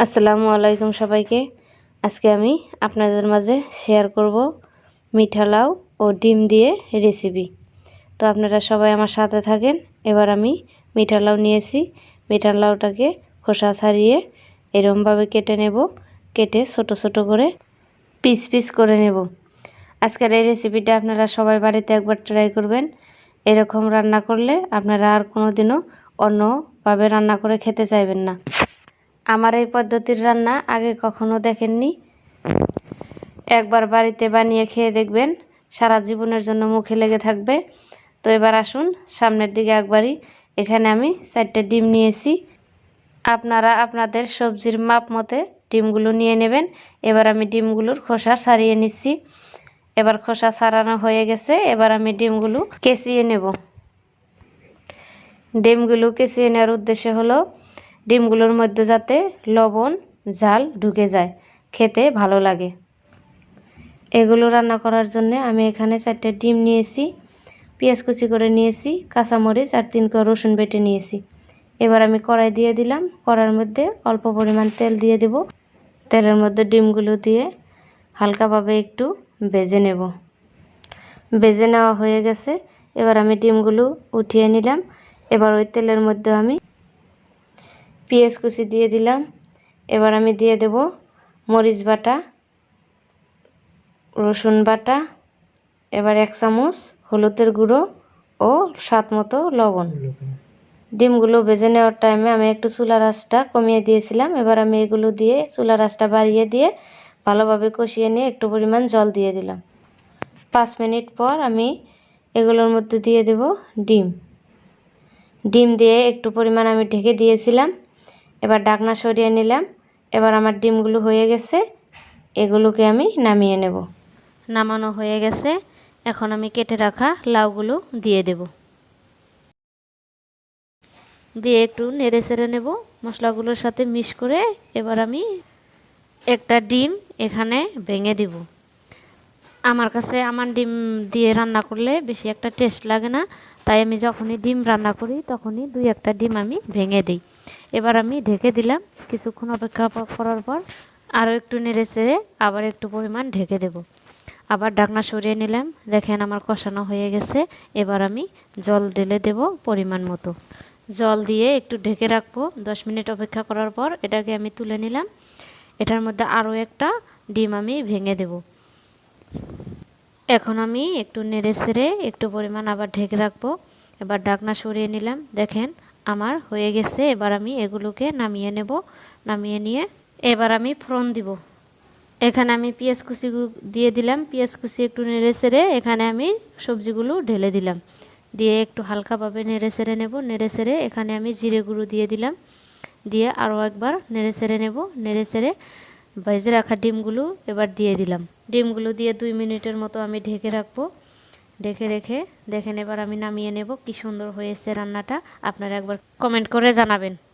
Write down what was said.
আসসালামু আলাইকুম সবাইকে। আজকে আমি আপনাদের মাঝে শেয়ার করব মিঠা লাউ ও ডিম দিয়ে রেসিপি। তো আপনারা সবাই আমার সাথে থাকেন। এবার আমি মিঠা লাউ নিয়েছি। মিঠা লাউটাকে খোসা ছাড়িয়ে এরকমভাবে কেটে নেব। কেটে ছোট ছোট করে পিস পিস করে নেব। আজকের এই রেসিপিটা আপনারা সবাই বাড়িতে একবার ট্রাই করবেন। এরকম রান্না করলে আপনারা আর কোনোদিনও অন্যভাবে রান্না করে খেতে চাইবেন না। আমার এই পদ্ধতির রান্না আগে কখনো দেখেননি। একবার বাড়িতে বানিয়ে খেয়ে দেখবেন, সারা জীবনের জন্য মুখে লেগে থাকবে। তো এবার আসুন সামনের দিকে একবারই। এখানে আমি 4টে ডিম নিয়েছি। আপনারা আপনাদের সবজির মাপ মতে ডিমগুলো নিয়ে নেবেন। এবার আমি ডিমগুলোর খোসা ছাড়িয়ে নিচ্ছি। এবার খোসা ছাড়ানো হয়ে গেছে। এবার আমি ডিমগুলো কেচিয়ে নেব। ডিমগুলো কেচিয়ে নেওয়ার উদ্দেশ্য হলো ডিমগুলোর মধ্যে যাতে লবণ ঝাল ঢুকে যায়, খেতে ভালো লাগে। এগুলো রান্না করার জন্য আমি এখানে 4টে ডিম নিয়েছি, পেঁয়াজ কুচি করে নিয়েছি, কাঁচামরিচ আর 3 কোয়া রসুন বেটে নিয়েছি। এবার আমি কড়াই দিয়ে দিলাম। কড়াইয়ের মধ্যে অল্প পরিমাণ তেল দিয়ে দেব। তেলের মধ্যে ডিমগুলো দিয়ে হালকাভাবে একটু ভেজে নেব। ভেজে নেওয়া হয়ে গেছে। এবার আমি ডিমগুলো উঠিয়ে নিলাম। এবার ওই তেলের মধ্যে আমি পেঁয়াজ কুচি দিয়ে দিলাম। এবার আমি দিয়ে দেব মরিচ বাটা, রসুন বাটা, এবার 1 চামচ হলুদের গুঁড়ো ও স্বাদ মতো লবণ। ডিমগুলো ভেজে নেওয়ার টাইমে আমি একটু চুলার আঁচটা কমিয়ে দিয়েছিলাম। এবার আমি এগুলো দিয়ে চুলার আঁচটা বাড়িয়ে দিয়ে ভালোভাবে কষিয়ে নিয়ে একটু পরিমাণ জল দিয়ে দিলাম। 5 মিনিট পর আমি এগুলোর মধ্যে দিয়ে দেব ডিম। ডিম দিয়ে একটু পরিমাণ আমি ঢেকে দিয়েছিলাম। এবার ঢাকনা সরিয়ে নিলাম। এবার আমার ডিমগুলো হয়ে গেছে। এগুলোকে আমি নামিয়ে নেব। নামানো হয়ে গেছে। এখন আমি কেটে রাখা লাউগুলো দিয়ে দেব। দিয়ে একটু নেড়ে চেড়ে নেব মশলাগুলোর সাথে মিক্স করে। এবার আমি একটা ডিম এখানে ভেঙে দেব। আমার কাছে আমার ডিম দিয়ে রান্না করলে বেশি একটা টেস্ট লাগে না, তাই আমি যখনই ডিম রান্না করি তখনই 2-1টা ডিম আমি ভেঙে দিই। এবার আমি ঢেকে দিলাম। কিছুক্ষণ অপেক্ষা করার পর আরও একটু নেড়ে চেড়ে আবার একটু পরিমাণ ঢেকে দেব। আবার ঢাকনা সরিয়ে নিলাম। দেখেন আমার কষানো হয়ে গেছে। এবার আমি জল ঢেলে দেব পরিমাণ মতো। জল দিয়ে একটু ঢেকে রাখবো। 10 মিনিট অপেক্ষা করার পর এটাকে আমি তুলে নিলাম। এটার মধ্যে আরও একটা ডিম আমি ভেঙে দেব। এখন আমি একটু নেড়ে চেড়ে একটু পরিমাণ আবার ঢেকে রাখবো। এবার ঢাকনা সরিয়ে নিলাম। দেখেন আমার হয়ে গেছে। এবার আমি এগুলোকে নামিয়ে নেব। নামিয়ে নিয়ে এবার আমি ফোড়ন দিব। এখানে আমি পেঁয়াজ কুচি দিয়ে দিলাম। পেঁয়াজ কুচি একটু নেড়ে চেড়ে এখানে আমি সবজিগুলো ঢেলে দিলাম। দিয়ে একটু হালকাভাবে নেড়ে চেড়ে নেব। নেড়ে চেড়ে এখানে আমি জিরে গুঁড়ো দিয়ে দিলাম। দিয়ে আরও একবার নেড়ে চেড়ে নেব। নেড়ে চেড়ে ভেজে রাখা ডিমগুলো এবার দিয়ে দিলাম। ডিমগুলো দিয়ে 2 মিনিটের মতো আমি ঢেকে রাখবো। ঢেকে রেখে দেখেন এবার আমি নামিয়ে নেব। কি সুন্দর হয়েছে রান্নাটা, আপনারা একবার কমেন্ট করে জানাবেন।